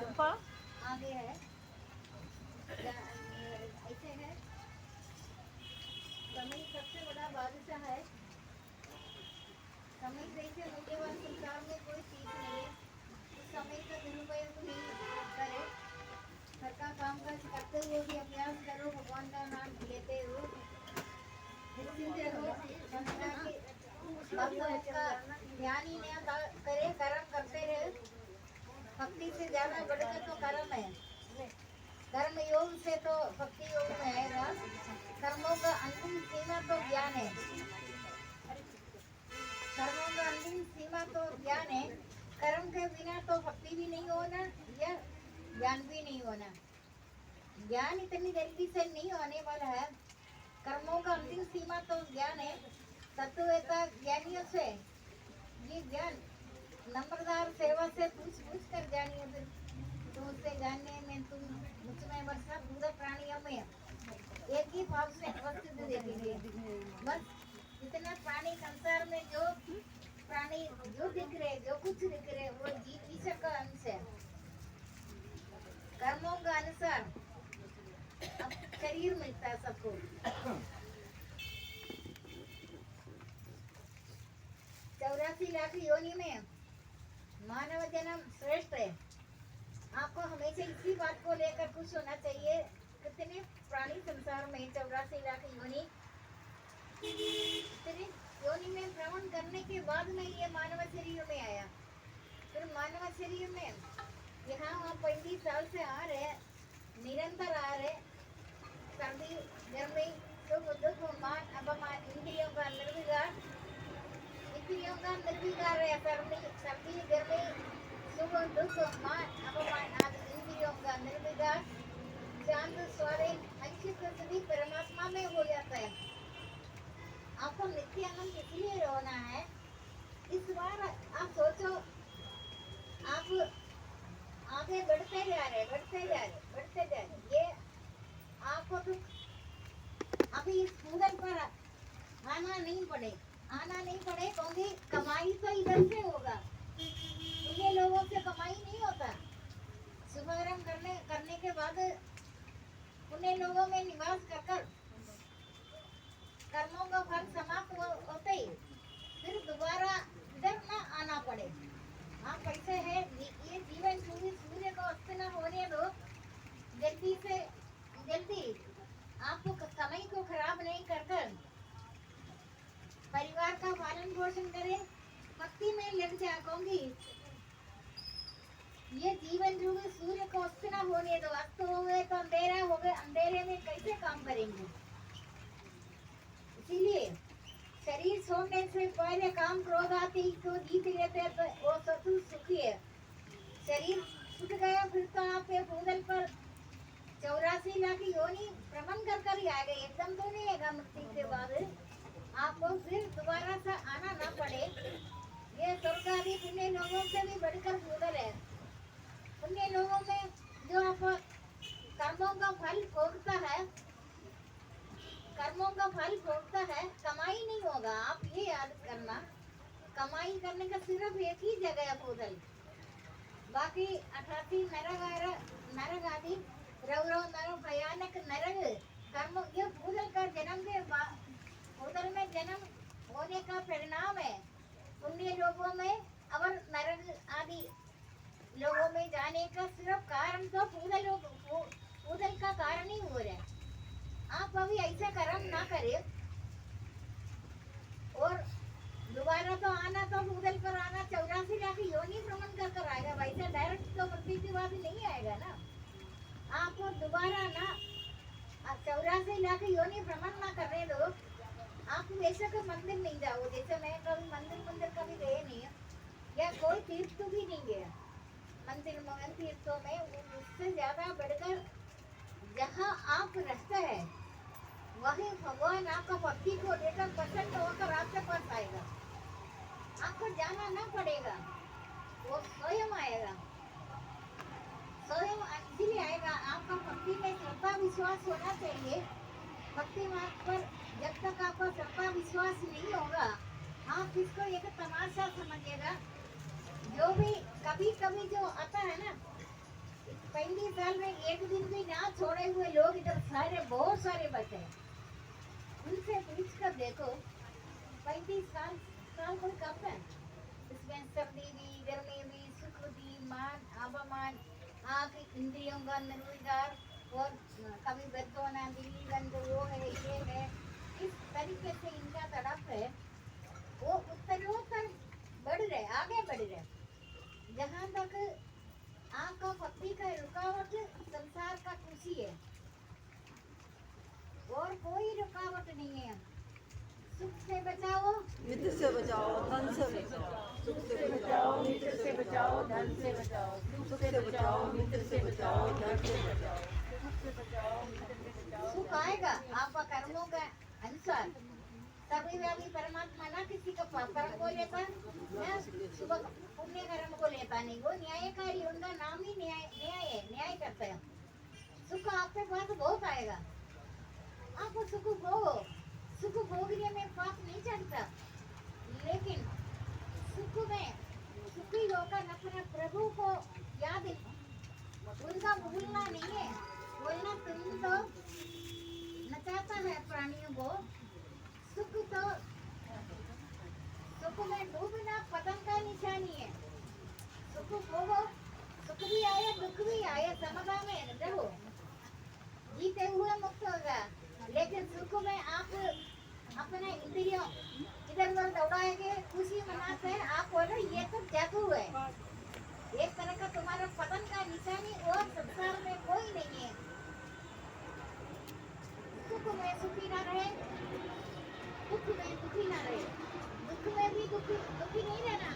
आगे है ऐसे है। समय सबसे बड़ा बादशाह है। समय जैसे मूल्यवान संसार में कोई चीज नहीं है। उस समय का दुरुपयोग नहीं करे। घर का काम काज करते हुए भी अभ्यास करो, भगवान का नाम लेते हो, निश्चिंत रहो। संस्था के भक्तों का ध्यान ही न करे, कर्म करते रहे। भक्ति से ज्यादा बढ़कर तो कर्म है। कर्म योग से तो भक्ति योग में आएगा। कर्मों का अंतिम सीमा तो ज्ञान है। कर्मों का अंतिम सीमा तो ज्ञान है। कर्म के बिना तो भक्ति भी नहीं होना या ज्ञान भी नहीं होना। ज्ञान इतनी जल्दी से नहीं होने वाला है। कर्मों का अंतिम सीमा तो ज्ञान है। तत्ववेता ज्ञानियों से ये ज्ञान नम्रदार सेवा से पूछ पूछ कर जानिए। फिर तुम उससे जानने में, तुम मुझमें वर्षा पूरा प्राणियों में एक ही भाव से अवस्थित देखेंगे। बस इतना प्राणी संसार में जो प्राणी जो दिख रहे, जो कुछ दिख रहे, वो जीव ईश्वर का अंश है। कर्मों का अनुसार अब शरीर मिलता है सबको। 84 लाख योनि में मानव जन्म श्रेष्ठ है। आपको हमेशा इसी बात को लेकर खुश होना चाहिए। कितने प्राणी संसार में 84 लाख योनि, इतने योनि में भ्रमण करने के बाद में ये मानव शरीर में आया। फिर मानव शरीर में यहाँ हम 35 साल से आ रहे, निरंतर आ रहे। सर्दी गर्मी सुख दुख मान अपमान, इंद्रियों का निर्विकार, इंद्रियों का निर्विकार है। सर्दी गर्मी सुख दुख मान अपमान आदि इंद्रियों का निर्विकार शांत स्वाधीन अंशित सभी परमात्मा में हो जाता है। आपको नित्य आनंद इसलिए रोना है। इस बार आप सोचो, आप आगे बढ़ते जा रहे। ये आपको तो अभी इस पूरन पर आना नहीं पड़े क्योंकि कमाई तो इधर से होगा। ये लोगों से कमाई नहीं होता। शुभारंभ करने के बाद उन्हें लोगों में निवास कर कर्मों का फल समाप्त होते ही फिर दोबारा इधर न आना पड़े। हाँ कैसे है ये जीवन सूर्य को अस्त न होने दो। जल्दी आपको समय को खराब नहीं कर परिवार का पालन पोषण करें, भक्ति में लग जाऊंगी। ये जीवन सूर्य को अस्त न होने दो। अस्त हो गए तो अंधेरा हो गए, अंधेरे में कैसे काम करेंगे। इसीलिए शरीर छोड़ने से पहले काम क्रोध आती को जीत लेते तो वो सतु सुखी है। शरीर छूट गया फिर तो आपके भूगल पर 84 लाख योनि भ्रमण कर ही आ गए। एकदम तो नहीं आएगा। मृत्यु के बाद आपको फिर दोबारा से आना ना पड़े। ये स्वर्ग आदि पुण्य लोगों से भी बढ़कर भूगल है। पुण्य लोगों में जो आप कर्मों का फल भोगता है, कमाई नहीं होगा। आप ये याद करना, कमाई करने का सिर्फ एक ही जगह है भूगल। बाकी 88 नरक आदि रौरव नरक भयानक नरक कर्म ये भूगल का जन्म के भूगल में जन्म होने का परिणाम है। पुण्य लोगों में और नरक आदि लोगों में जाने का सिर्फ कारण तो भूगल का कारण ही हो रहा है। आप अभी ऐसा कर्म ना करें और दोबारा तो आना तो भूगल पर आना 84 लाख योनि भ्रमण कर आएगा। वैसे डायरेक्ट तो मृत्यु बाद नहीं आएगा ना। आपको दोबारा ना 84 लाख योनि भ्रमण ना करने दो। आप वैसे का मंदिर नहीं जाओ। जैसे मैं कभी मंदिर कभी गए नहीं है या कोई तीर्थ भी नहीं गया। मंदिर मगन तीर्थों में उससे ज्यादा बढ़कर जहाँ आप रहते हैं वही भगवान आपका भक्ति को लेकर प्रसन्न होकर आपके पास आएगा। आपको जाना ना पड़ेगा, वो स्वयं आएगा। स्वयं इसलिए आएगा। आपका भक्ति में श्रद्धा विश्वास होना चाहिए। भक्ति मार्ग पर जब तक आपका श्रद्धा विश्वास नहीं होगा, आप इसको एक तमाशा समझिएगा। जो भी कभी कभी जो आता है ना, 35 साल में एक दिन भी ना छोड़े हुए लोग इधर सारे बहुत सारे बचे हैं। उनसे पूछ कर देखो 35 साल कोई कम है? इसमें सर्दी भी, गर्मी भी, सुख भी, मान अपमान, आँख इंद्रियों का निर्विकार, और कभी बदोना दिल्ली गंज वो है ये है, इस तरीके से इनका तड़प है। वो उत्तरोत्तर बढ़ रहे, आगे बढ़ रहे। जहाँ तक आँख का पत्ती का रुकावट संसार का खुशी है, और कोई रुकावट नहीं है। सुख से बचाओ, मित्र से बचाओ, धन से बचाओ। सुख से बचाओ, मित्र से बचाओ, धन से बचाओ। सुख से बचाओ, मित्र से बचाओ, धन से बचाओ। सुख आएगा आपका कर्मों के अनुसार। सभी व्यापी परमात्मा ना किसी का कर्म को लेता, ना सुबह पुण्य कर्म को लेता नहीं। वो न्यायकारी, उनका नाम ही न्याय है, न्याय करते हैं। सुख आपके पास बहुत आएगा, आप सुख भोगो। सुख भोगने में पाप नहीं चढ़ता, लेकिन सुख में सुखी होकर अपने प्रभु को याद, उनका भूलना नहीं है। बोलना तुम तो नचाता है प्राणियों को, सुख तो सुख में डूबना पतन का निशानी है। सुख भोगो, सुख भी आए दुख भी आए, समता में रहो, जीते हुए मुक्त होगा। लेकिन सुख में आप अपने इंद्रियों इधर उधर दौड़ाएंगे, खुशी मनाते हैं, आप बोलो ये तो जादू है। एक तरह का तुम्हारा पतन का निशानी और संसार में कोई नहीं है। सुख में सुखी ना रहे, दुख में दुखी ना रहे। दुख में भी दुखी नहीं रहना।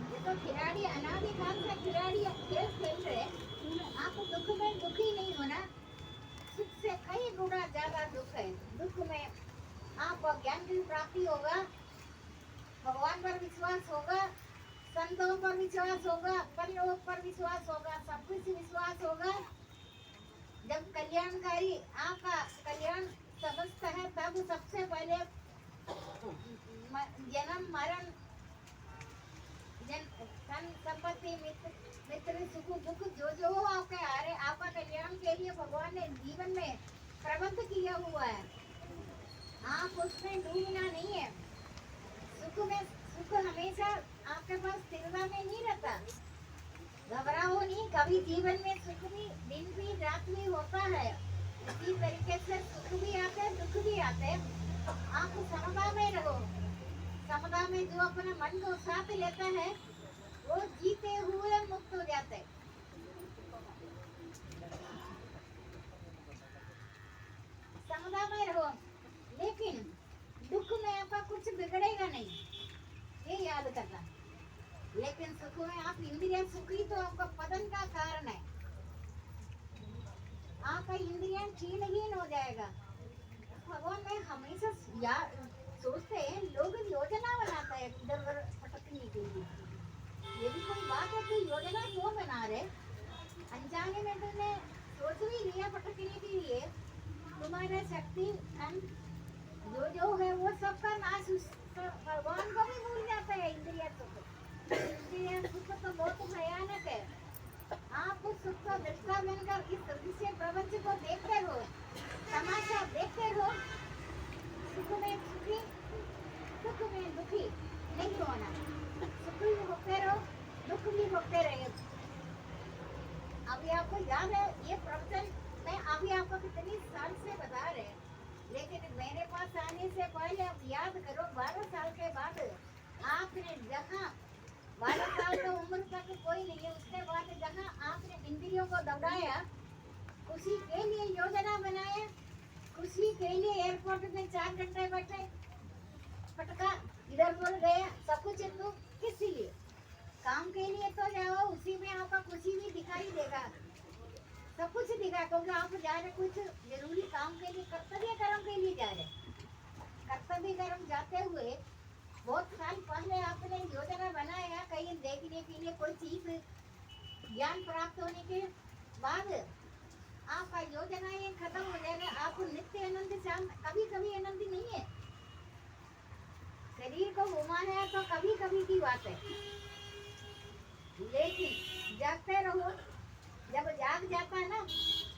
ये तो खिलाड़ी अनादिकाल से खिलाड़ी खेल खेल रहे, आप दुख में दुखी नहीं होना। सुख से कई गुना ज्यादा दुख है। दुख में आपको ज्ञान की प्राप्ति होगा, भगवान पर विश्वास होगा, संतों पर विश्वास होगा, परलोक पर विश्वास होगा, सब कुछ विश्वास होगा। जब कल्याणकारी आपका कल्याण समझता है, तब सबसे पहले जन्म मरण धन संपत्ति मित्र सुख दुख जो आपके आ रहे, आपका कल्याण के लिए भगवान ने जीवन में प्रबंध किया हुआ है। आप उसमें डूबना नहीं है। सुख हमेशा आपके पास स्थिरता में नहीं रहता। घबराओ नहीं, कभी जीवन में सुख भी दिन भी रात भी होता है। इसी तरीके से सुख भी आते हैं, दुख भी आते हैं। आप समता में रहो। समता में जो अपने मन को साथ लेता है, वो जीते हुए मुक्त हो जाते हैं। समता में रहो, लेकिन दुख में आपका कुछ बिगड़ेगा नहीं, ये याद करना। लेकिन सुख में आप इंद्रिय सुखी तो आपका पतन का कारण है। आपका इंद्रिय क्षीणहीन हो जाएगा। भगवान में हमेशा सोचते हैं, लोग योजना बनाते हैं इधर उधर भटकने के लिए। ये भी कोई बात है कि योजना क्यों बना रहे? अनजाने में तुमने सोच भी लिया भटकने के लिए। तुम्हारा शक्ति जो है वो सबका नाश, भगवान को भी भूल जाता है। इंद्रिय सुख तो बहुत भयानक है। आप उस सुख का दृष्टा बनकर इस दृश्य प्रपंच को देखते हो, तमाशा देखते हो। सुख में सुखी, दुख में दुखी नहीं होना। सुखी होते रहो, दुख भी होते रहे। अभी आपको याद है ये प्रवचन मैं अभी आपको कितनी साल से बता रहे, लेकिन मेरे पास आने से पहले आप याद करो, 12 साल के बाद आपने जहाँ 12 साल का उम्र तक कोई नहीं है, उसके बाद जहाँ आपने इंद्रियों को दौड़ाया, खुशी के लिए योजना बनाया, खुशी के लिए एयरपोर्ट में 4 घंटे बैठे, फटका इधर उधर गया, सब कुछ तो किस लिए? काम के लिए तो जाओ, उसी में आपका खुशी भी दिखाई देगा, सब कुछ दिखा, क्योंकि आप जा रहे कुछ जरूरी काम के लिए, कर्तव्य कर्म के लिए जा रहे। कर्तव्य कर्म जाते हुए बहुत साल पहले आपने योजना बनाया कहीं देखने के लिए कोई चीज, ज्ञान प्राप्त होने के बाद आपका योजना ये खत्म हो जाएगा। आप नित्य आनंद शांत, कभी कभी आनंद नहीं है। शरीर को घुमा है तो कभी कभी की बात है, लेकिन जागते रहो, भाग जाता है ना,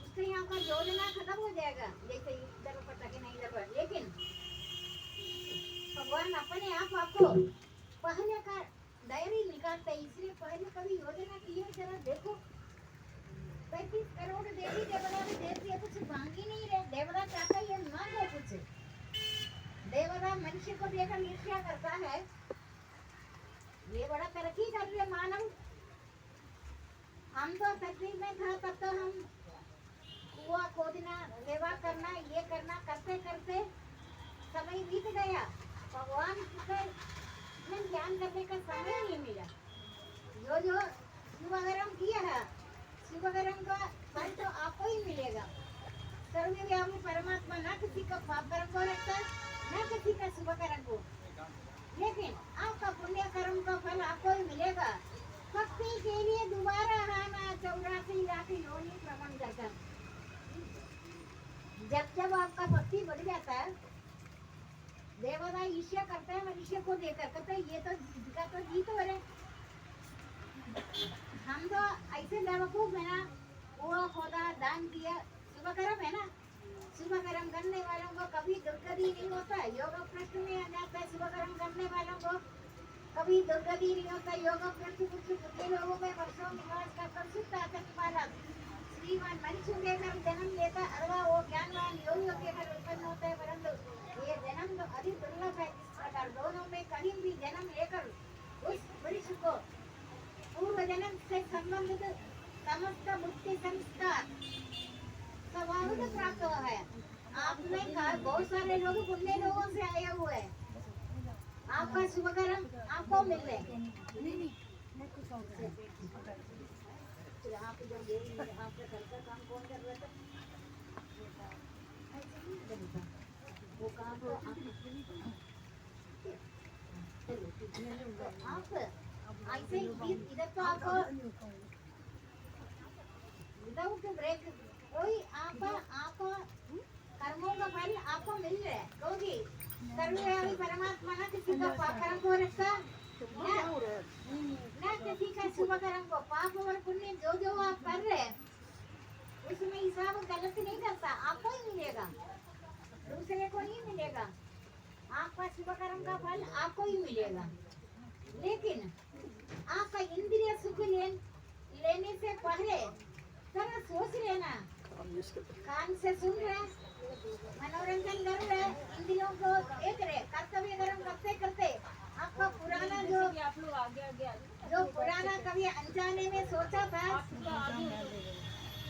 उसके यहाँ का योजना खत्म हो जाएगा, जैसे इधर पटके नहीं इधर। लेकिन भगवान अपने आप आपको पहले का डायरी निकालते हैं, इसलिए पहले कभी योजना की है जरा देखो। 35 करोड़ देवी देवता ने दे दिया, कुछ मांग ही नहीं रहे। देवता चाहता है ये मांगो कुछ। देवता मनुष्य को देखकर ईर्ष्या करता है, ये बड़ा तरक्की कर रहे मानव। हम तो तकलीफ में था, तब तो हम कुआं खोदना, सेवा करना, ये करना करते करते समय बीत गया। भगवान में ध्यान करने का समय नहीं मिला। जो जो शुभकर्म किया है, शुभकर्म का फल तो आपको ही मिलेगा। सर्वव्यापी परमात्मा ना किसी का पाप कर्म को रखता, ना किसी का शुभ कर्म को, लेकिन आपका पुण्य कर्म का फल आपको ही मिलेगा। भक्ति के लिए दोबारा आना 84 लाख योनि भ्रमण करता। जब जब आपका भक्ति बढ़ जाता है, देवता ईर्ष्या करता है मनुष्य को देखकर, कहते ये तो इसका तो जीत हो रहे। हम तो ऐसे बेवकूफ है ना, कुआं खोदा, दान किया, शुभ कर्म है ना। शुभ कर्म करने वालों को कभी दुर्गति नहीं होता, योग भ्रष्ट में आ जाता है। शुभ कर्म करने वालों को कभी दुर्गति नहीं होता, योग भ्रष्ट कुछ बुद्धि लोगों में वर्षों निवास का परिशुद्ध आतंक वाला श्रीमान मनुष्य लेकर जन्म लेता, अथवा वो ज्ञानवान योगियों के घर उत्पन्न होता है। परंतु ये जन्म तो अधिक दुर्लभ है। इस प्रकार दोनों में कहीं भी जन्म लेकर उस मनुष्य को पूर्व जन्म से संबंधित समस्त बुद्धि संस्कार स्वभाव प्राप्त हुआ है। आपने कहा बहुत सारे लोग पुण्य लोगों से आए हुए हैं, आपका शुभ कर्म आपको मिल रहे। आप जब आपका घर का काम कौन कर रहा था, वो काम तो आप ऐसे इधर तो आपको विदाउट ब्रेक कोई आपको कर्मों का फल आपको मिल रहा है, क्योंकि सर्वव्यापी परमात्मा ना किसी का पाप कर्म को रखता, ना किसी का शुभ कर्म को। पाप और पुण्य जो जो आप कर रहे हैं उसमें हिसाब गलत नहीं करता, आपको ही मिलेगा, दूसरे को नहीं मिलेगा। आपका शुभ कर्म का फल आपको ही मिलेगा। लेकिन आपका इंद्रिय सुख लेने से पहले जरा सोच लेना। कान से सुन रहे, मनोरंजन कर रहे, इंद्रियों को देख रहे, कर्तव्य कर्म करते करते आपका पुराना जो पुराना कभी अनजाने में सोचा था,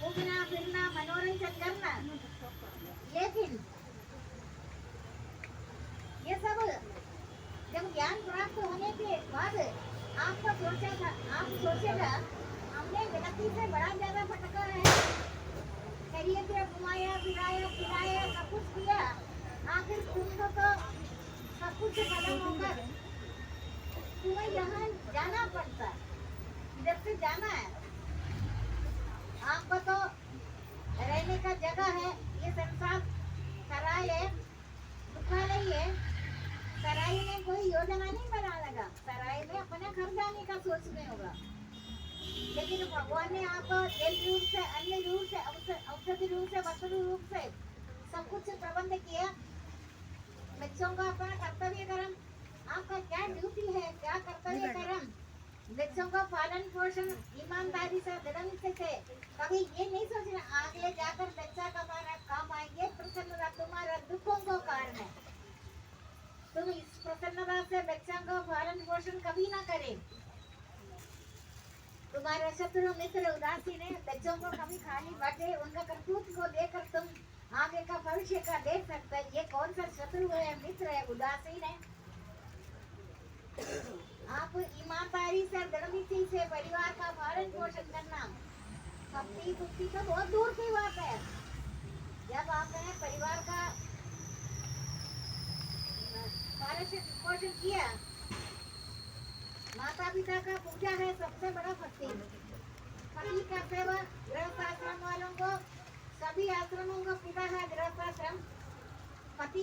घूमना फिरना, मनोरंजन करना, लेकिन ये सब जब ज्ञान प्राप्त होने के बाद आपको सोचा था, आप सोचेगा हमने गलती से बड़ा ज्यादा भटका है, शरीर से घुमाया फिराया खिलाया सब कुछ किया, आखिर तुमको तो सब कुछ खत्म होकर तुम्हें यहाँ जाना पड़ता, इधर से जाना है। आपको तो रहने का जगह है, ये संसार सराय है, दुखालय है। सराय में कोई योजना नहीं बना लगा, सराय में अपने घर जाने का सोचने होगा। लेकिन भगवान ने आपको जल रूप से, अन्य रूप से, औषधि रूप से, वस्त्र रूप से सब कुछ प्रबंध किया। बच्चों का अपना कर्तव्य कर्म, आपका क्या ड्यूटी है, क्या कर्तव्य कर्म, बच्चों का पालन पोषण ईमानदारी से, दृढ़ से। कभी ये नहीं सोचना आगे जाकर बच्चा कमाना काम आएंगे, प्रसन्नता तुम्हारा दुखों का कारण है। तुम इस प्रसन्नता से बच्चा का पालन पोषण कभी ना करे। तुम्हारा शत्रु मित्र उदासीन है, बच्चों को कभी खाली बांटे, उनका करतूत को देखकर तुम आगे का भविष्य का देख सकते हैं। ये कौन सा शत्रु है, मित्र है, उदासीन है। आप ईमानदारी से, दृढ़ से परिवार का पालन पोषण करना, भक्ति भक्ति तो बहुत दूर की बात है। जब आपने परिवार का पालन पोषण किया, माता पिता का पूजा है सबसे बड़ा भक्ति। पति का सेवा, गृहस्थ आश्रम वालों को, सभी आश्रमों का पिता है गृहस्थ आश्रम। पति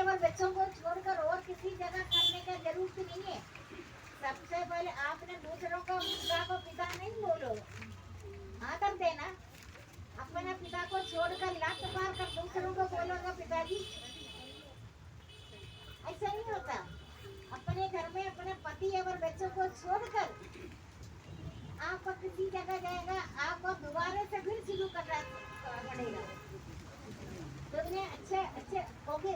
और बच्चों को छोड़कर और किसी जगह करने का जरूरत नहीं है। सबसे पहले आपने दूसरों का पिता को पिता नहीं बोलो, आदर देना। अपने पिता को छोड़कर लात मार कर दूसरों को बोलोगे पिताजी, ऐसा नहीं होता। अपने घर में अपने पति और बच्चों को छोड़कर आपको किसी जगह जाएगा, आपको दोबारा से फिर शुरू करना पड़ेगा। तुमने अच्छे होगे।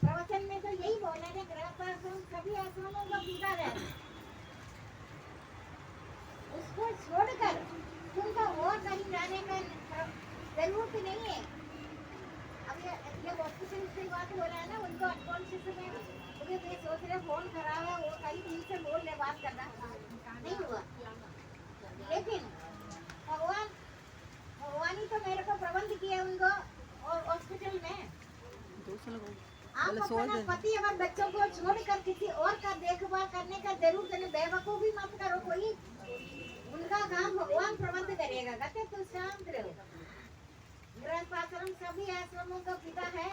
प्रवचन में तो यही बोला है, गृहस्थाश्रम सभी आश्रमों का पूरा है। उसको छोड़कर तुमको और कहीं जाने का जरूरत नहीं है। अब ये हॉस्पिटल से बात हो रहा है ना, उनको अनकॉन्शियस में मुझे ये सोच रहे फोन खराब है, वो कई दिन से बोल रहे बात करना नहीं हुआ। लेकिन भगवान ही तो मेरे को प्रबंध किया उनको और हॉस्पिटल में। आप अपना पति और बच्चों को छोड़कर किसी और का देखभाल करने का जरूरत नहीं। बेवकूफी मत करो कोई, उनका काम भगवान प्रबंध करेगा। कहते तो शांत रहो। गृहस्थाश्रम सभी आश्रमों का पिता है।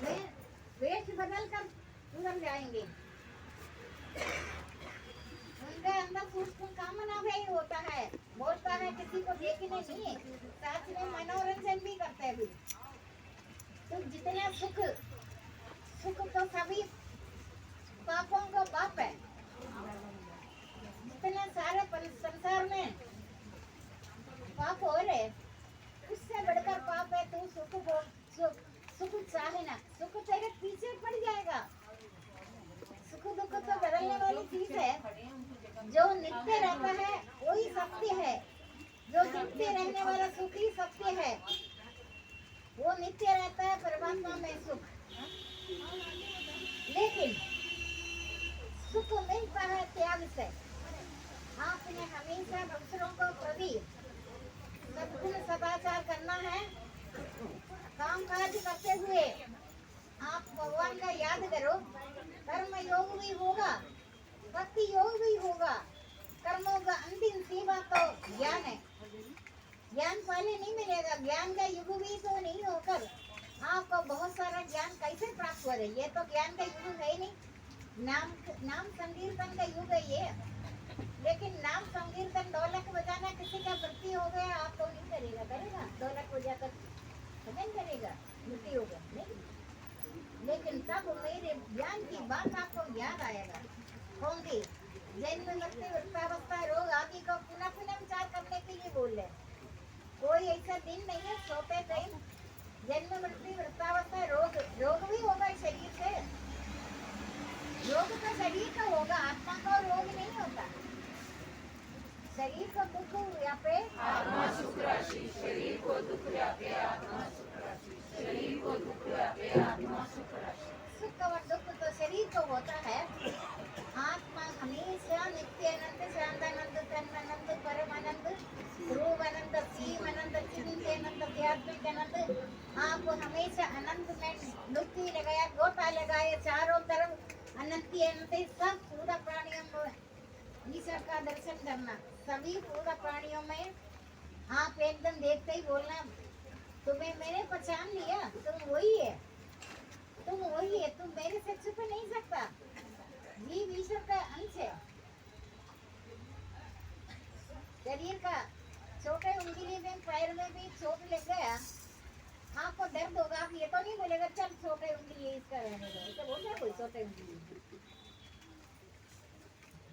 वे वेश बदल कर उधर जाएंगे। उनके अंदर सूक्ष्म कामना भी होता है, बोलता है किसी को देखने नहीं, साथ में मनोरंजन भी करते हैं भी। तो जितना सुख तो सभी पापों का बाप है। जितने सारे संसार में पाप हो रहे, उससे बढ़कर पाप है तू सुख चाहे ना, सुख तेरे पीछे पड़ जाएगा। सुख दुख तो बदलने वाली चीज है। जो नित्य रहता है वही सत्य है। जो नित्य रहने वाला सुख ही सत्य है। वो नित्य रहता है परमात्मा में सुख। लेकिन सुख मिलता है त्याग से। आपने हमेशा दूसरों को प्रति सद्गुण सदाचार करना है। काम काज करते हुए आप भगवान का याद करो। कर्म योग भी होगा, भक्ति योग भी होगा। कर्मों का अंतिम सीमा तो ज्ञान है। ज्ञान पहले नहीं मिलेगा। ज्ञान का युग भी तो नहीं होकर आपको बहुत सारा ज्ञान कैसे प्राप्त हो रही है? ये तो ज्ञान का युग है ही नहीं। नाम संकीर्तन का युग है ये। लेकिन नाम संकीर्तन ढोलक बजाना किसी का वृत्ति हो गया, आप तो नहीं करेगा। करेगा ढोलक बजाकर नहीं करेगा, वृत्ति होगा नहीं। लेकिन तब मेरे ज्ञान की बात आपको याद आएगा। कौन सी? जन्म मृत्यु वृद्धावस्था रोग आदि को पुनः पुनः विचार करने के लिए बोल रहे। कोई ऐसा दिन नहीं है सोते टाइम जन्म मृत्यु वृद्धावस्था रोग भी होगा शरीर से। रोग तो शरीर का होगा, आत्मा का रोग नहीं होता। शरीर को दुख व्यापे आत्मा सुख राशि, शरीर को दुख व्यापे आत्मा सुख राशि, शरीर को दुख व्यापे आत्मा सुख राशि। सुख और दुख तो शरीर को होता है। आत्मा हमेशा नित्य आनंद, शांतानंद, तन्मानंद, परमानंद, रूप आनंद, सीम आनंद, चिंतन आनंद, आध्यात्मिक आनंद। आप हमेशा अनंत में डुबकी लगाया, गोता लगाए, चारों तरफ अनंत अनंत सब पूरा प्राणियों को ईश्वर का दर्शन करना। सभी पूरा प्राणियों में आप एकदम देखते ही बोलना, तुम्हें मैंने पहचान लिया, तुम वही है, तुम वही है, तुम मेरे से छुप नहीं सकता। जीव ईश्वर का अंश है। शरीर का छोटे उंगली में पैर में भी चोट लग गया, आपको दर्द होगा। आप ये तो नहीं बोलेगा चल छोटे उंगली इसका रहने दो, ऐसा बोलता है कोई? छोटे उंगली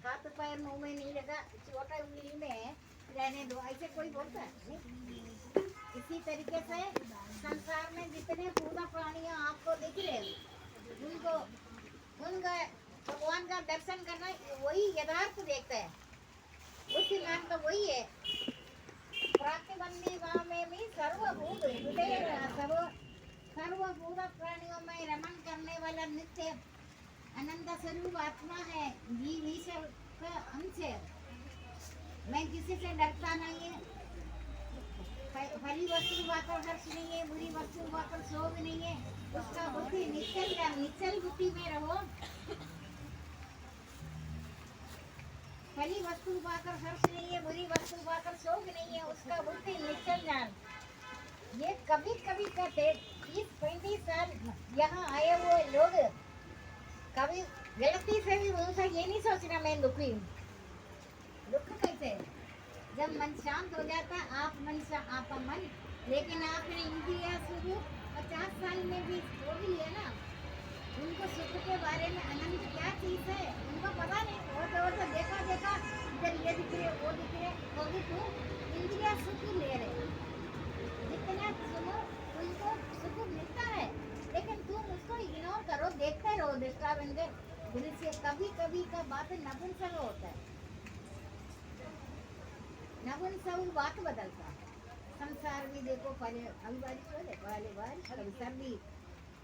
हाथ पैर मुंह में नहीं लगा, छोटे उंगली में रहने दो, ऐसे कोई बोलता है नहीं। इसी तरीके से संसार में जितने पूरा प्राणियां आपको दिख रहे, उनका भगवान का दर्शन करना वही यथार्थ देखता है। उसी नाम तो वही है। प्रातिबंधी भाव में भी सर्वभूत सर्वभूत प्राणियों में रमन करने वाला नित्य अनंत स्वरूप आत्मा है। जीव ईश्वर का अंश है। मैं किसी से डरता नहीं है। भली वस्तु पाकर हर्ष नहीं है, बुरी वस्तु पाकर शोभ नहीं है। उसका बुद्धि निश्चल बुद्धि में रहो। भली वस्तु पाकर हर्ष नहीं है, बुरी वस्तु पाकर शोक नहीं है, उसका बुद्धि निश्चल ज्ञान। ये कभी कभी कहते 30-35 साल यहाँ आए हुए लोग कभी गलती से भी उनसे ये नहीं सोचना मैं दुखी हूँ। दुख कैसे? जब मन शांत हो जाता आपका मन, लेकिन आपने इंद्रिया सुख 50 साल में भी छोड़ लिया ना, उनको सुख के बारे में आनंद क्या चीज है उनको पता नहीं। और तो देखा इधर ये दिख रहे वो दिख रहे, वो भी तू इंद्रिया सुख ले रहे, जितना सुनो तुमको सुख मिलता है, लेकिन तुम उसको इग्नोर करो, देखते रहो डिस्टर्ब दिल से। कभी कभी का बात नपुंसक होता है, नपुंसक बात बदलता है। संसार भी देखो, पहले अभी बारिश हो जाए, पहले बारिश, कभी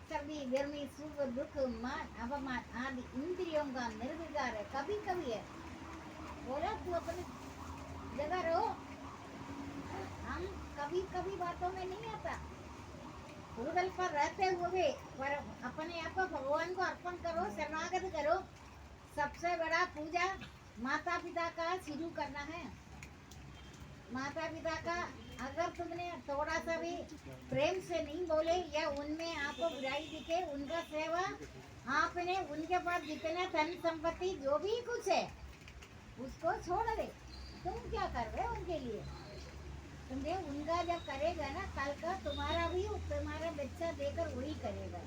सर्दी गर्मी सुख दुख मान अपमान आदि इंद्रियों का निर्विकार है। कभी कभी है बोला तू अपने जगह रहो, हम कभी कभी बातों में नहीं आता, भूतल पर रहते हुए पर अपने आप को भगवान को अर्पण करो, शरणागत करो। सबसे बड़ा पूजा माता पिता का शुरू करना है। माता पिता का अगर तुमने थोड़ा सा भी प्रेम से नहीं बोले या उनमें आपको बुराई दिखे, उनका सेवा आपने उनके पास जितने धन संपत्ति जो भी कुछ है उसको छोड़ दे। तुम क्या कर रहे हो उनके लिए? तुमने उनका जब करेगा ना, कल का तुम्हारा भी तुम्हारा बच्चा देकर वही करेगा।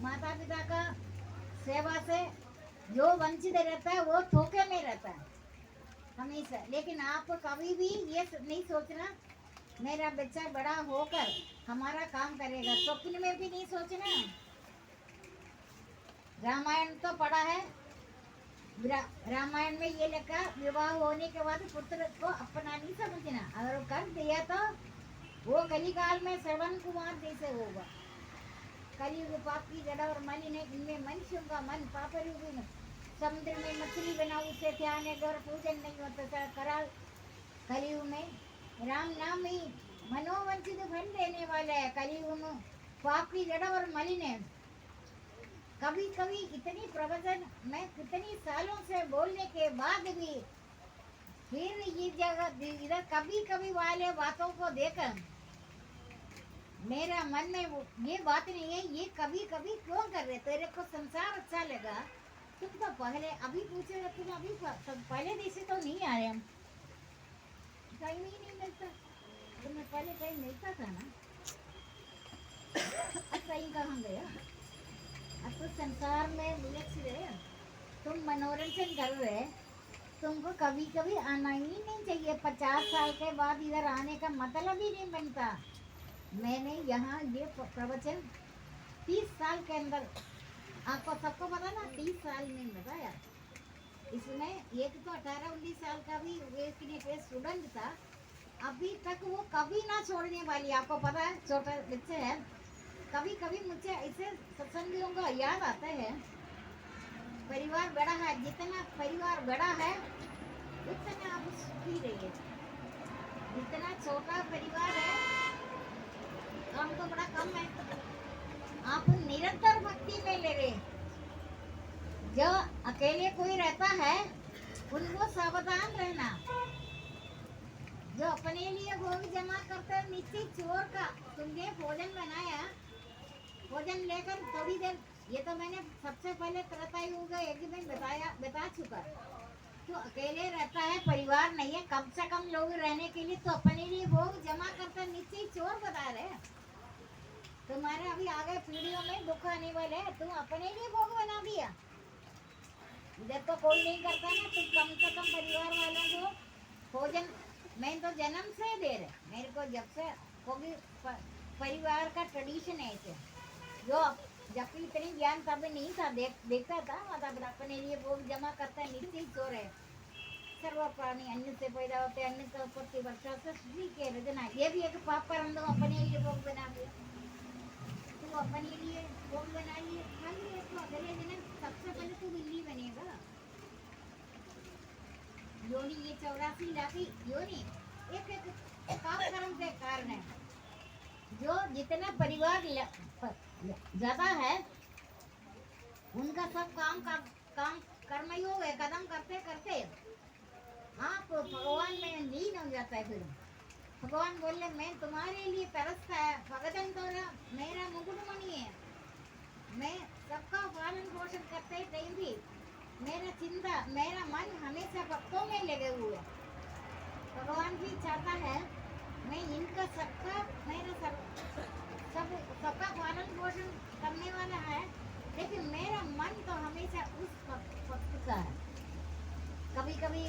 माता पिता का सेवा से जो वंचित रहता है वो धोखे में रहता है हमेशा। लेकिन आप कभी भी ये नहीं सोचना मेरा बच्चा बड़ा होकर हमारा काम करेगा, स्वप्न में भी नहीं सोचना। रामायण तो पढ़ा है, रामायण में ये लिखा विवाह होने के बाद पुत्र को अपना नहीं समझना, अगर कर दिया तो वो कलिकाल में श्रवण कुमार जैसे होगा। कलियुग पाप की जड़ और मलिन है, इनमें मनुष्यों का मन पाप रूपी में समुद्र में मछली बनाओ, उसे ध्यान गौर पूजन नहीं होता करा। कलियुग में राम नाम ही मनोवंचित फल देने वाला है। कलियुग में पाप की जड़ और मलिन है। कभी कभी इतनी प्रवचन मैं कितनी सालों से बोलने के बाद भी फिर ये जगह इधर कभी कभी वाले बातों को देखकर मेरा मन में ये बात नहीं है, ये कभी कभी क्यों कर रहे? तेरे को संसार अच्छा लगा, तुम तो पहले अभी पूछेगा, तुम अभी पहले जैसे तो नहीं आ रहे, हम टाइम ही नहीं मिलता। तुम्हें पहले टाइम मिलता था ना, अब टाइम कहाँ गया? अब तो संसार में विलक्ष रहे, तुम मनोरंजन कर रहे, तुमको कभी कभी आना ही नहीं चाहिए। 50 साल के बाद इधर आने का मतलब ही नहीं बनता। मैंने यहाँ ये प्रवचन 30 साल के अंदर, आपको सबको पता ना, 30 साल में बताया। इसमें एक तो 18-19 साल का भी एक स्टूडेंट था, अभी तक वो कभी ना छोड़ने वाली, आपको पता है, छोटे बच्चे हैं। कभी कभी मुझे ऐसे सत्संगियों का याद आता है। परिवार बड़ा है, जितना परिवार बड़ा है उतना आप सुखी रहिए। जितना छोटा परिवार है काम तो बड़ा कम है, आप निरंतर भक्ति में ले रहे। जो अकेले कोई रहता है उनको सावधान रहना। जो अपने लिए भोग जमा करते हैं, निश्चित चोर का तुमने भोजन बनाया, भोजन लेकर थोड़ी देर, ये तो मैंने सबसे पहले त्रतायुग एक दिन बता चुका। तो अकेले रहता है, परिवार नहीं है, कम से कम लोग रहने के लिए तो अपने लिए भोग जमा करता है, निश्चित चोर बता रहे। तुम्हारे अभी आगे पीढ़ियों में दुख आने वाले है, तुम अपने लिए भोग बना दिया। इधर तो कोई नहीं करता ना, तुम कम से कम परिवार वालों को भोजन, मैं तो जन्म से दे रहे, मेरे को जब से होगी परिवार का ट्रेडिशन है ऐसे। जो जब इतनी ज्ञान तब नहीं था, देखता था मतलब अपने लिए भोग जमा करता है, निश्चित चोर है। सर्व प्राणी अन्न से पैदा होते, अन्न का उत्पत्ति वर्षा से श्री के रचना, ये भी एक पाप पर हम अपने लिए भोग बना दिया। तो अपने लिए भोग बनाइए, खाइए, तो अगले दिन सबसे पहले तो बिल्ली बनेगा। योनि ये 84 लाख योनि एक एक पाप कर्म के कारण है। जो जितना परिवार ज्यादा है उनका सब काम कर्मयोग है, कदम करते करते आप भगवान में लीन हो जाता है। फिर भगवान बोले मैं तुम्हारे लिए तरसता है, भगतन तो मेरा मुकुटमणि है, मैं सबका पालन पोषण करते टाइम भी मेरा चिंता, मेरा मन हमेशा भक्तों में लगे हुए। भगवान भी चाहता है मैं इनका सबका सबका पालन पोषण करने वाला है, लेकिन मेरा मन तो हमेशा उस भक्त का है। कभी कभी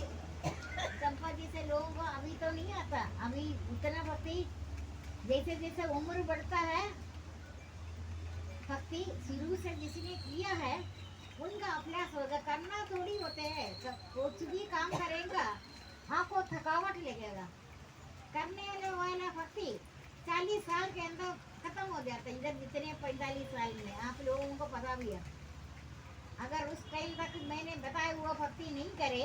चंपा जी से लोगों को अभी तो नहीं आता, अभी उतना भक्ति जैसे जैसे उम्र बढ़ता है, भक्ति शुरू से जिसने किया है उनका अभ्यास होगा। करना थोड़ी होते हैं, कुछ भी काम करेगा आपको थकावट लगेगा। करने वाला भक्ति 40 साल के अंदर खत्म हो जाता है, इधर जितने 45 साल में आप लोगों को पता भी है। अगर उस टाइम तक मैंने बताया हुआ भक्ति नहीं करे,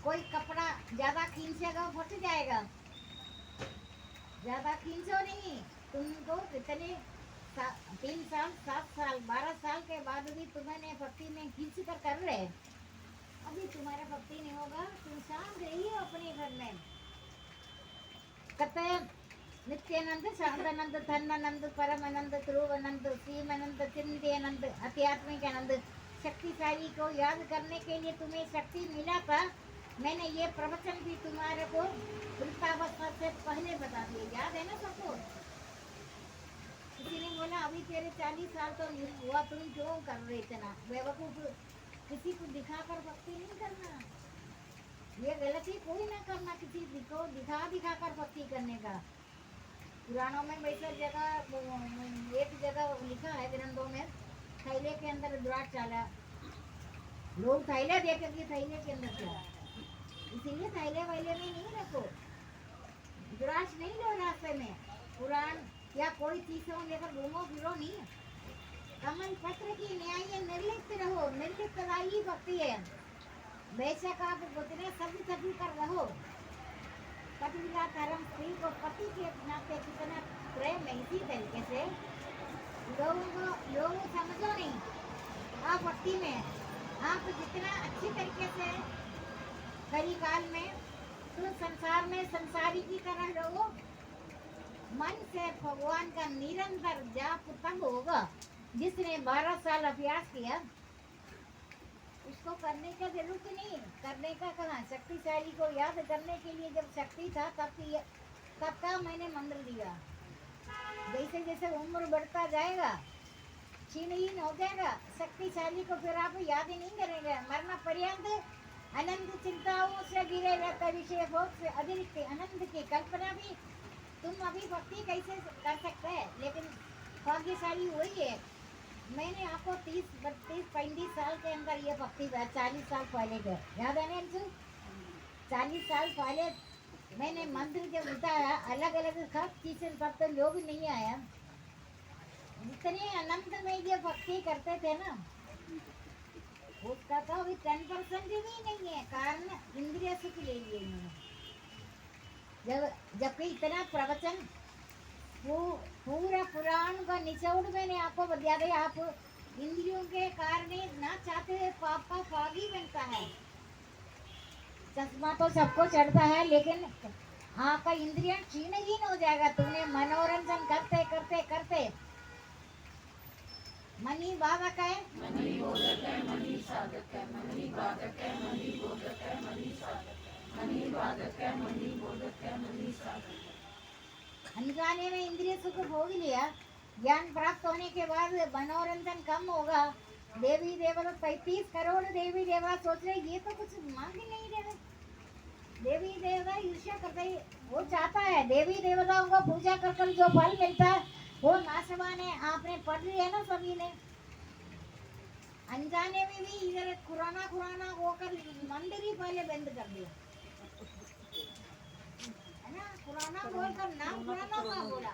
कोई कपड़ा ज्यादा खींचेगा फट जाएगा। ज्यादा खींचो नहीं, तुमको कितने 3 साल 7 साल 12 साल के बाद भी तुम्हें भक्ति में खींच कर रहे, अभी तुम्हारा भक्ति नहीं होगा। तुम शांत रहिए अपने घर में। कहते नित्यानंद, शांतानंद, धनानंद, परमानंद, ध्रुवानंद, सीमानंद, चिंत्यानंद, आध्यात्मिक आनंद। शक्तिशाली को याद करने के लिए तुम्हें शक्ति मिला था। मैंने ये प्रवचन भी तुम्हारे को वृद्धावस्था से पहले बता दिया, याद है ना सबको। किसी ने बोला अभी तेरे 40 साल तो हुआ, तुम क्यों कर रहे इतना बेवकूफ। किसी को दिखाकर भक्ति नहीं करना, ये गलती कोई ना करना, किसी को दिखा कर भक्ति करने का। पुराणों में वैसा जगह एक जगह लिखा है ग्रंथों में, थैले के अंदर द्राट डाला, लोग थैले देखे कि थैले के अंदर क्या, इसीलिए थैले वैले में नहीं रखो, द्राक्ष नहीं लो रास्ते में। पुराण या कोई चीजों लेकर घूमो फिरो नहीं। कमल पत्र की न्याय निर्लिप्त रहो, निर्लिप्त ही भक्ति है। बेशक आप उतने सभी कर रहो। पतिव्रता धर्म स्त्री को पति के नाते कितना प्रेम है, इसी तरीके से लोगों समझो नहीं। आप भक्ति में आप जितना अच्छी तरीके से कलिकाल में तो संसार में संसारी की तरह रहो। मन से भगवान का निरंतर जाप तब होगा जिसने 12 साल अभ्यास किया, उसको करने का जरूरत नहीं। करने का कहाँ, शक्तिशाली को याद करने के लिए जब शक्ति था तब का मैंने मंत्र दिया। जैसे जैसे उम्र बढ़ता जाएगा क्षीणहीन हो जाएगा, शक्तिशाली को फिर आप याद ही नहीं करेंगे। मरना पर्यंत अनंत चिंताओं से घिरे रहता, विषय भोग से अतिरिक्त अनंत की कल्पना भी तुम अभी भक्ति कैसे कर सकते हैं। लेकिन भाग्यशाली वही है। मैंने आपको 30, 32, 35 साल के अंदर ये भक्ति 40 साल पहले के याद है ना, 40 साल पहले मैंने मंत्र जब बताया, अलग अलग सब चीजें तब तो लोग नहीं आया। जितने अनंत में ये भक्ति करते थे ना, उसका तो अभी 10% भी नहीं है। कारण इंद्रिय सुख ले लिए इन्होंने। जबकि इतना प्रवचन पूरा पुराण का निचोड़ मैंने आपको बता दिया। आप इंद्रियों के कारण ना चाहते हुए पाप का भागी बनता है। चश्मा तो सबको चढ़ता है, लेकिन आपका इंद्रिय क्षीणहीन हो जाएगा। तुमने मनोरंजन करते करते करते मनी बाधक है, मनी बोधक है, मनी साधक है, मनी बाधक है, मनी बोधक है, मनी साधक है, मनी बाधक है, मनी बोधक है, मनी साधक है। अनजाने में इंद्रिय सुख भोग लिया, ज्ञान प्राप्त होने के बाद मनोरंजन कम होगा। देवी देवता 35 करोड़ देवी देवता सोच रहे ये तो कुछ मांग ही नहीं रहे। देवी देवता ईर्ष्या करते, वो चाहता है देवी देवताओं को पूजा कर जो फल मिलता है वो नाशवान है। आपने पढ़ लिया है ना सभी ने। अनजाने में भी इधर खुराना होकर मंदिर ही पहले बंद कर दिया है ना। खुराना बोलकर नाम खुराना का बोला।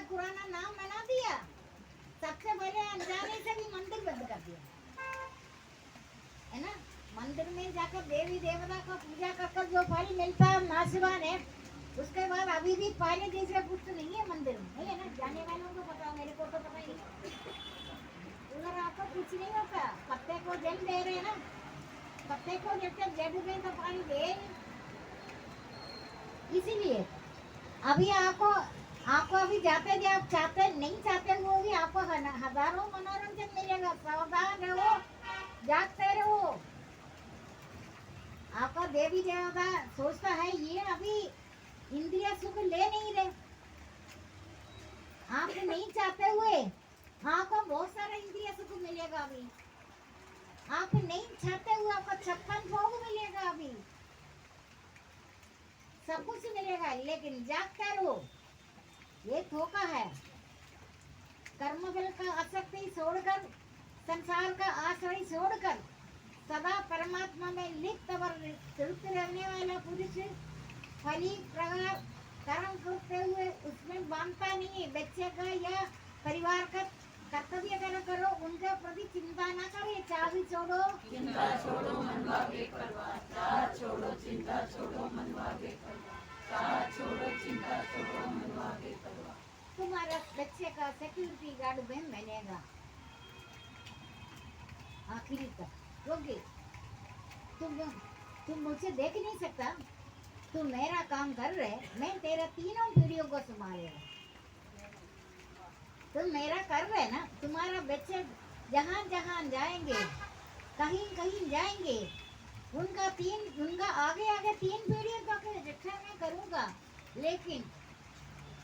खुराना नाम बना दिया। सबसे पहले अनजाने से भी मंदिर बंद कर दिया है ना। मंदिर में जाकर देवी देवता का पूजा कर जो फल मिलता है नाशवान है। उसके बाद अभी भी पहले जैसे पुष्ट नहीं है मंदिर में, नहीं है ना। जाने वालों को पता, मेरे को तो पता ही नहीं। उधर आपको कुछ नहीं होता। पत्ते को जल दे रहे हैं ना, पत्ते को जब तक जड़ में तो पानी दे। इसीलिए अभी आपको अभी जाते आप चाहते नहीं चाहते वो भी आपको हजारों मनोरंजन मिलेगा। सावधान रहो, जागते रहो। आपका देवी देवता सोचता है ये अभी इंद्रिय सुख ले नहीं रहे, आप नहीं चाहते हुए आपको बहुत सारा इंद्रिय सुख मिलेगा अभी। आप नहीं चाहते हुए आपको 56 भोग मिलेगा अभी, सब कुछ मिलेगा, लेकिन जागते रहो। ये धोखा है। कर्म बल का आसक्ति छोड़कर, संसार का आश्रय छोड़कर सदा परमात्मा में लिप्त और तृप्त रहने वाला पुरुष फली प्रकार कर्म करते हुए उसमें बांधता नहीं है। बच्चे का या परिवार का कर्तव्य करो, उनके प्रति चिंता ना करे। चाबी छोड़ो, चिंता छोड़ो मन भागे परवाह, चाह छोड़ो चिंता छोड़ो मन भागे परवाह, चाह छोड़ो चिंता छोड़ो मन भागे परवाह। तुम्हारा बच्चे का सिक्योरिटी गार्ड बहन बनेगा आखिरी तक, क्योंकि तुम मुझे देख नहीं सकता, तुम मेरा काम कर रहे, मैं तेरा तीनों पीढ़ियों को संभालेगा। तुम मेरा कर रहे ना, तुम्हारा बच्चे जहाँ जहाँ जाएंगे, कहीं कहीं जाएंगे, उनका आगे आगे 3 पीढ़ियों तक रक्षा मैं करूँगा, लेकिन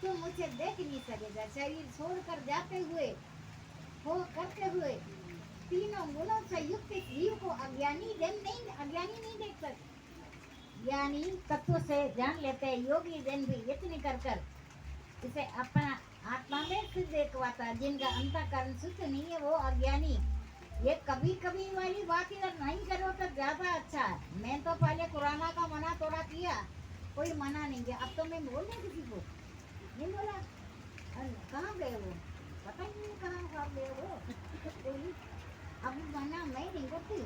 तुम मुझे देख नहीं सकेगा। शरीर छोड़कर जाते हुए हो करते हुए तीनों गुणों से युक्त जीव को अज्ञानी नहीं देख सकते। ज्ञानी तत्व से जान लेते हैं। योगी जन भी यत्न कर कर इसे अपना आत्मा में सिद्ध देखवाता। जिनका अंतःकरण शुद्ध नहीं है वो अज्ञानी। ये कभी कभी वाली बात इधर नहीं करो तो ज्यादा अच्छा है। मैं तो पहले कुराना का मना तोड़ा किया, कोई मना नहीं किया, अब तो मैं बोल रही किसी को नहीं बोला। कहाँ गए वो, पता ही नहीं कहाँ गए वो। अब मना मैं नहीं करती,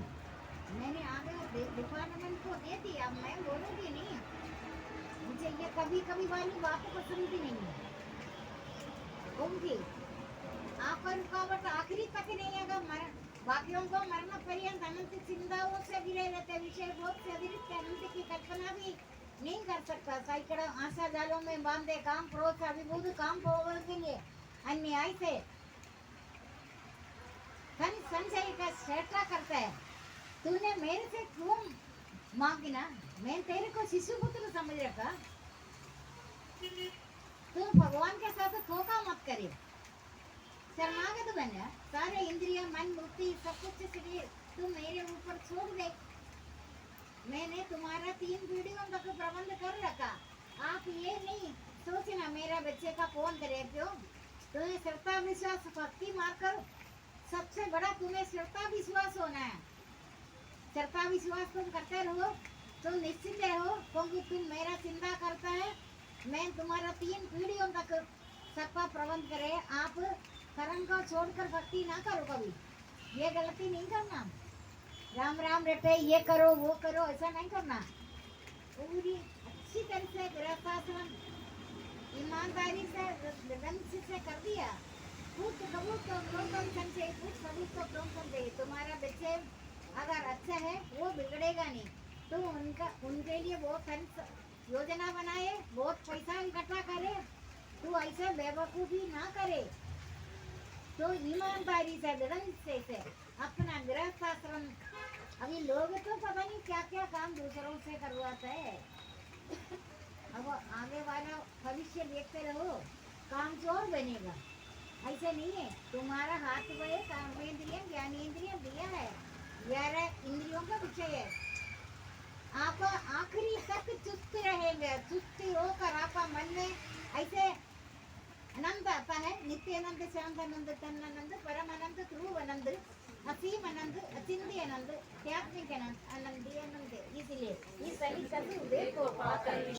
मैंने आगे डिपार्टमेंट को दे दी, अब मैं बोलूँगी नहीं। मुझे ये कभी कभी वाली बातों को सुनती नहीं है। आपका रुकावट आखिरी तक नहीं है। बाकियों को मरना पर्यंत अनंत चिंताओं से गिरे रहते, विषय बहुत से अतिरिक्त अनंत की कल्पना भी नहीं कर सकता। सैकड़ों आशा जालों में बांधे काम क्रोध से अभिभूत काम भोगने के लिए अन्याय से संचय का चेष्टा करता है। तूने मेरे से क्यों मांगना, मैं तेरे को शिशु पुत्र समझ रखा। तू भगवान के साथ धोखा मत करे। शर्मागत बन जा, सारे इंद्रिय मन बुद्धि सब कुछ शरीर तू मेरे ऊपर छोड़ दे। मैंने तुम्हारा 3 पीढ़ियों तक प्रबंध कर रखा। आप ये नहीं सोचना मेरा बच्चे का कौन करे, क्यों? तुम्हें श्रद्धा विश्वास भक्ति मारकर सबसे बड़ा तुम्हें श्रद्धा विश्वास होना है। श्रद्धा विश्वास तुम करते रहो तो निश्चित रहो, क्योंकि तुम मेरा चिंता करता है। मैं तुम्हारा 3 पीढ़ियों तक सबका प्रबंध करे। आप कर्म को छोड़कर भक्ति ना करो कभी, ये गलती नहीं करना। राम राम रटे ये करो वो करो, ऐसा नहीं करना। पूरी अच्छी तरह से गृहस्थाश्रम ईमानदारी से कर दिया। कुछ कबूल तो प्रोत्साहन संचय, कुछ कबूल तो प्रोत्साहन दे। तुम्हारा बच्चे अगर अच्छा है वो बिगड़ेगा नहीं। तुम उनके लिए बहुत योजना बनाए, बहुत पैसा इकट्ठा करे, तू ऐसे बेवकूफ़ी ना करे। तो ईमानदारी से से अपना गृहस्थाश्रम, अभी लोग तो पता नहीं क्या क्या काम दूसरों से करवाते हैं। अब आगे वाला भविष्य देखते रहो, काम चोर बनेगा। ऐसे नहीं है। तुम्हारा हाथ में कर्मेंद्रिय ज्ञानेंद्रिय दिया है, 11 इंद्रियों का विषय है। आप आखिरी तक चुस्त रहेंगे। चुस्त होकर आपका मन में ऐसे आनंद आता है, नित्य आनंद, शांत आनंद, तन आनंद, परम आनंद, ध्रुव आनंद, असीम आनंद, अचिंत्य आनंद, त्यात्मिक आनंद, आनंदी आनंद। इसलिए इस सभी देखो पाकर